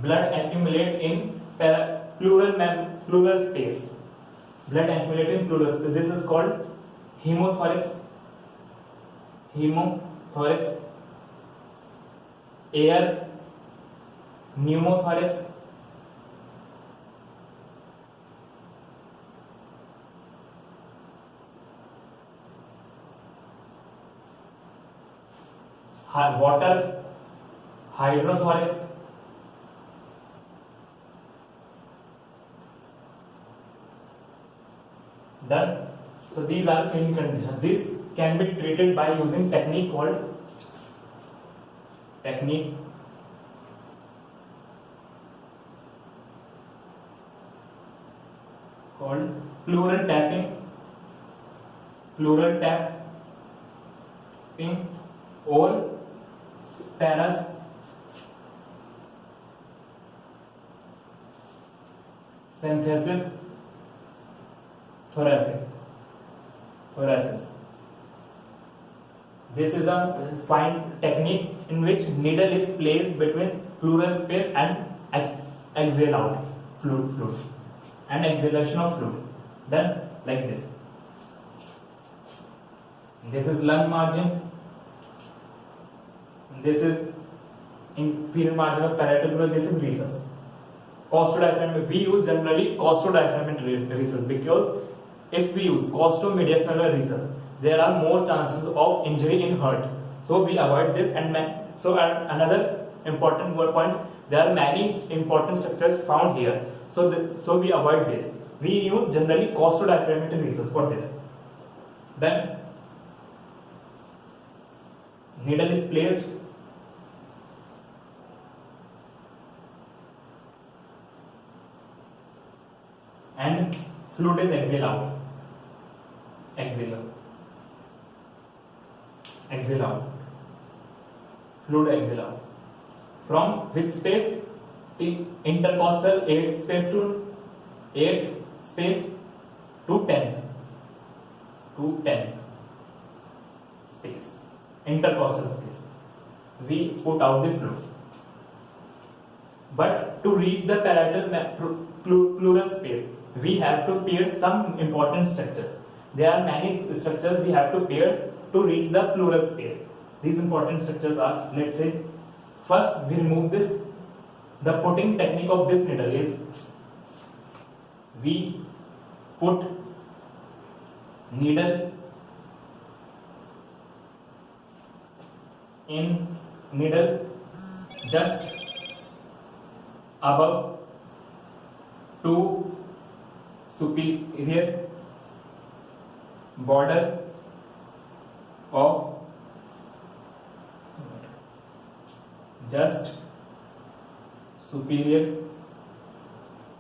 blood accumulate in pleural space, this is called hemothorax, air, pneumothorax, water, hydrothorax, done. So these are clinical conditions. This can be treated by using technique called pleural tapping or paracentesis thoracis. This is a fine technique in which needle is placed between pleural space and exhale out fluid and exhalation of fluid. Then like this. This is lung margin. This is inferior margin of parietal lobe. This is recess. Costodiaphragm. We use generally costodiaphragm recess because if we use costomediastinal recess, there are more chances of injury in heart. So we avoid this. And another important point, there are many important structures found here. So we avoid this. We use generally costodiaphragmatic recess for this. Then needle is placed and fluid is exhale out. Exhale out. Fluid exhale out. From which space? The intercostal 8th space to 10th space. Intercostal space. We put out the fluid. But to reach the parietal pleural space, we have to pierce some important structures. There are many structures we have to pierce to reach the pleural space. These important structures are, let's say, first we remove this. The putting technique of this needle is we put needle just above to superior border of just superior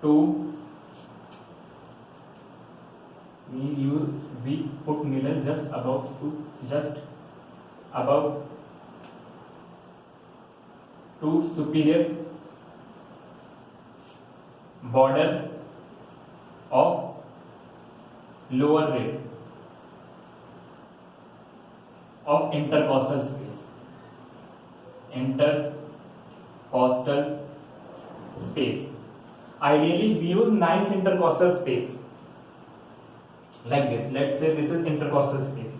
to we put needle just above to superior border of lower rib of intercostal space. Ideally, we use 9th intercostal space like this. Let's say this is intercostal space.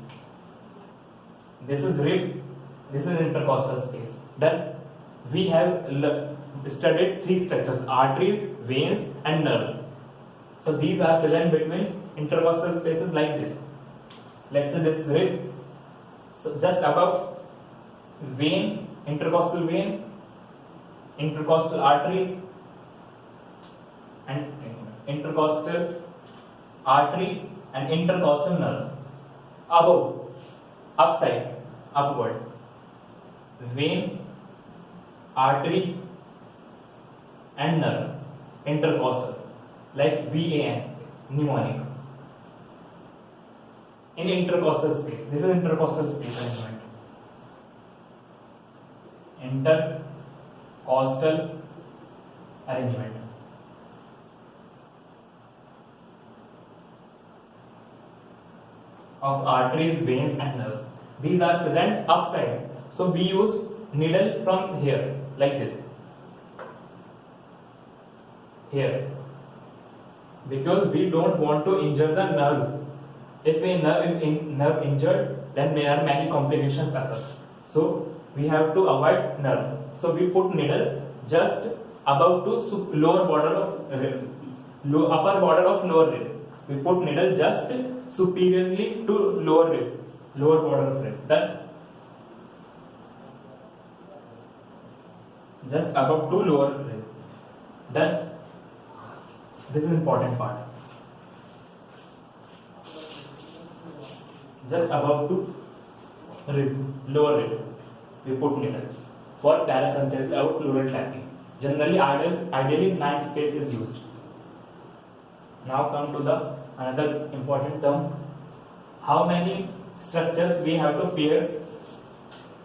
This is rib. This is intercostal space. Then we have studied 3 structures: arteries, veins, and nerves. So these are present between intercostal spaces like this. Let's say this is rib. So just above vein, intercostal vein, intercostal arteries, and intercostal artery and intercostal nerves. Above, upside, upward, vein, artery, and nerve, intercostal, like VAN, mnemonic. In intercostal space, this is intercostal space arrangement. Intercostal arrangement. Of arteries, veins, and nerves. These are present upside. So we use needle from here, like this. Here. Because we don't want to injure the nerve. If a nerve injured, then there are many complications occur. So we have to avoid nerve. So we put needle just above to lower border of upper border of lower rib. We put needle just superiorly to lower rib, lower border of rib. Then just above to lower rib. Then this is important part. Just above to rib, lower rib, we put needle for paracentesis or pleural tapping. Generally, ideally 9 space is used. Now come to the another important term. How many structures we have to pierce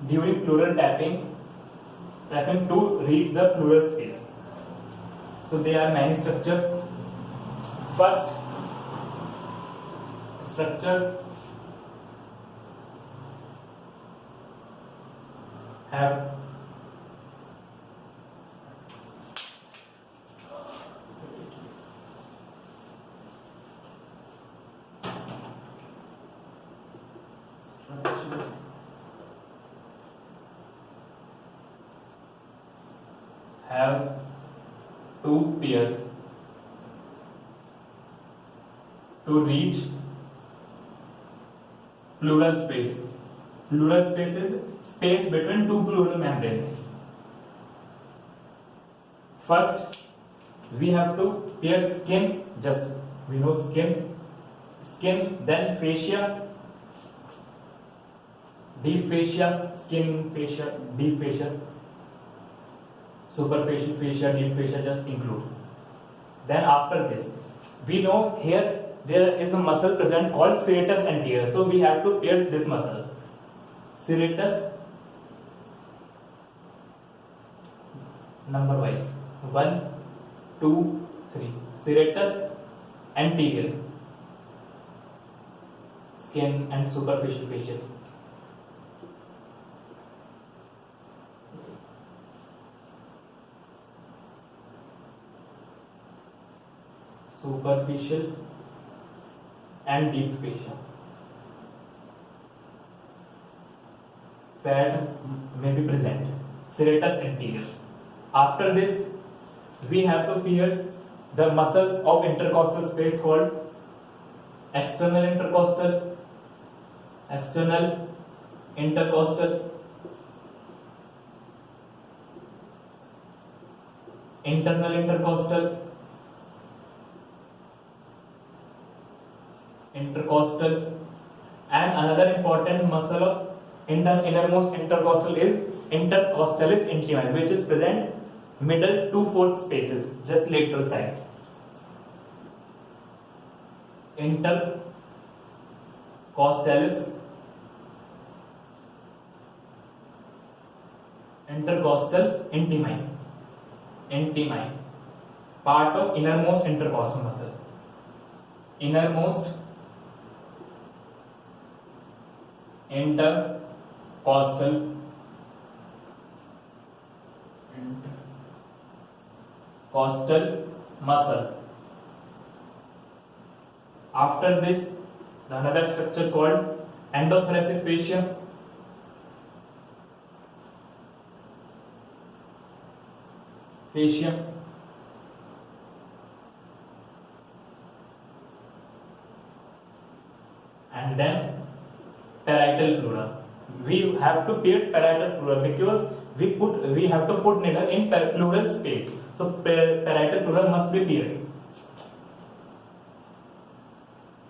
during pleural tapping to reach the pleural space? So there are many structures. First, structures have two pairs to reach pleural space. Pleural space is space between two pleural membranes. First, we have to pierce skin, just we know skin, then fascia, deep fascia, skin fascia, deep fascia, superficial fascia, deep fascia, just include. Then after this, we know here there is a muscle present called serratus anterior, so we have to pierce this muscle. Serratus, number wise, 1, 2, 3. Serratus anterior, skin and superficial fascia. Superficial and deep fascia. Fat may be present. Serratus anterior. After this, we have to pierce the muscles of intercostal space called external intercostal, internal intercostal, intercostal, and another important muscle of innermost intercostal is intercostalis intimus, which is present middle 2/4 spaces, just lateral side. Intercostalis intercostal intimi, part of innermost intercostal muscle. Innermost intercostal muscle. After this, the another structure called endothoracic fascia. And then parietal pleura. We have to pierce parietal pleura because we have to put needle in pleural space. So parietal pleura must be pierced.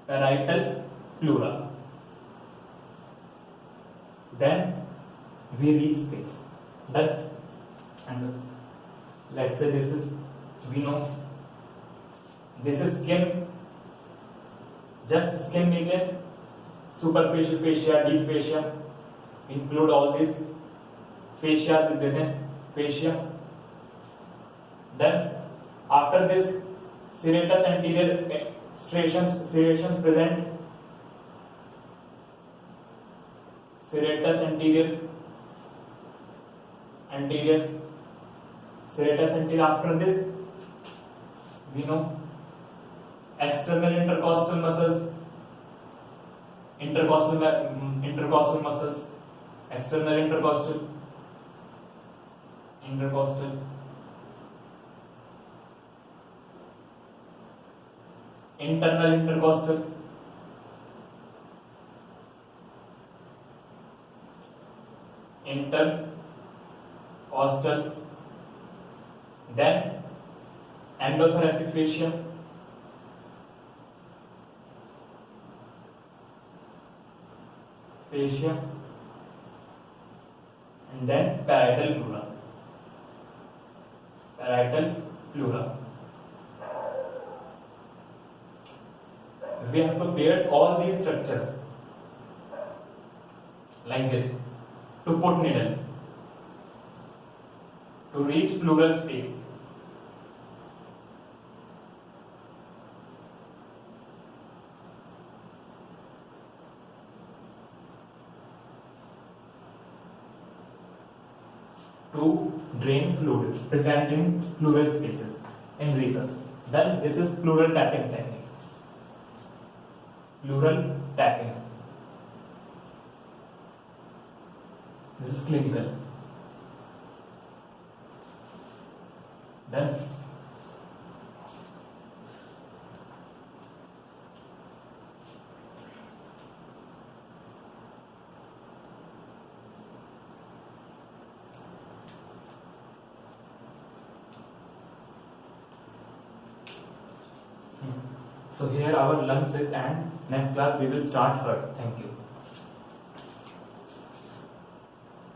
Parietal pleura. Then we reach space. That, and let's say this is, we know this is skin, just skin region. Superficial fascia, deep fascia, include all these fascia within fascia. Then after this, serratus anterior striations present. Serratus anterior. Serratus anterior. After this, we know external intercostal muscles. Intercostal muscles, external intercostal, internal intercostal, intercostal, Then endothoracic fascia, and then parietal pleura. We have to pierce all these structures like this to put needle to reach pleural space. To drain fluid present in pleural spaces in recess. Then this is pleural tapping technique. Pleural tapping. This is clinical. Then so here our lungs is, and next class we will start heart. Thank you.